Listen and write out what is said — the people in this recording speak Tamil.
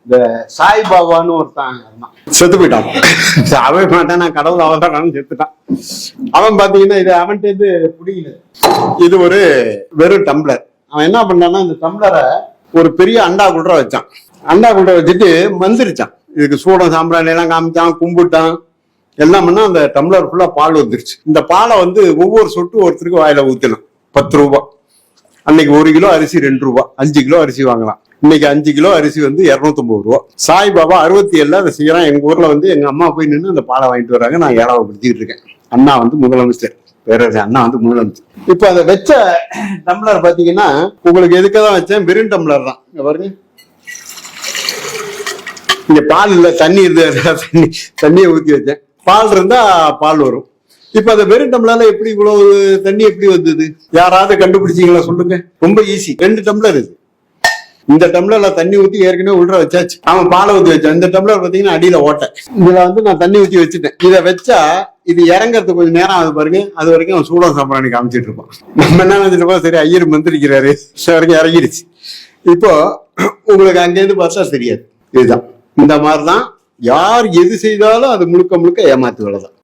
இந்த சாய்பாபான்னு ஒருத்தன் செத்து போயிட்டான். சாவே மாட்டான், நான் கடவுள் அவதான் செத்துட்டான். அவன் பாத்தீங்கன்னா இது அவன்கிட்ட புடிக்கல. இது ஒரு வெறும் டம்ளர். அவன் என்ன பண்ணான்னா இந்த டம்ளரை ஒரு பெரிய அண்டா குள்ற வச்சான். அண்டா குள்ற வச்சுட்டு மந்திரிச்சான். இதுக்கு சூடம் சாம்பிராணி எல்லாம் காமிச்சான், கும்பிட்டான், எல்லாம் பண்ணா அந்த டம்ளர் ஃபுல்லா பால் வந்துருச்சு. இந்த பாலை ஒவ்வொரு சொட்டு ஒருத்தருக்கு வாயில ஊத்தணும். 10 ரூபாய். அன்னைக்கு 1 கிலோ அரிசி 2 ரூபாய், 5 கிலோ அரிசி வாங்கலாம். இன்னைக்கு 5 கிலோ அரிசி 250 ரூபாய். சாய்பாபா 67 அதை செய்யறான். எங்க ஊர்ல எங்க அம்மா போய் நின்று அந்த பாலை வாங்கிட்டு வராங்க. நான் ஏழாவப்படுத்திட்டு இருக்கேன். அண்ணா முதலமைச்சர், பேரரசு அண்ணா முதலமைச்சர். இப்ப அதை வச்ச டம்ளர் பாத்தீங்கன்னா உங்களுக்கு எதுக்கதான் வச்சேன், வெறும் டம்ளர் தான். இங்க பாருங்க, இங்க பால் இல்ல, தண்ணி இருந்து தண்ணியை ஊத்தி வச்சேன். பால் இருந்தா பால் வரும். இப்ப அந்த வெறும் டம்ளர்ல எப்படி இவ்வளவு தண்ணி எப்படி வந்தது? யாராவது கண்டுபிடிச்சீங்களா சொல்லுங்க. ரொம்ப ஈஸி. 2 டம்ளர் இது. இந்த டம்ளர்ல தண்ணி ஊத்தி ஏற்கனவே உள்ள வச்சாச்சு. அவன் பாலை ஊத்தி வச்சான். இந்த டம்ளர் பாத்தீங்கன்னா அடியில ஓட்டை. இதுல நான் தண்ணி ஊத்தி வச்சுட்டேன். இதை வச்சா இது இறங்கறதுக்கு கொஞ்சம் நேரம் ஆகுது பாருங்க. அது வரைக்கும் அவன் சூடம் சாம்பிராணி காமிச்சிட்டு இருப்பான். நம்ம என்ன நினைச்சிருப்போம், சரி ஐயர் மந்திரிக்கிறாரு, வரைக்கும் இறங்கிடுச்சு. இப்போ உங்களுக்கு அங்கேருந்து பார்த்தா தெரியாது. இதுதான், இந்த மாதிரிதான் யார் எது செய்தாலும் அது முழுக்க முழுக்க ஏமாத்து வேலைதான்.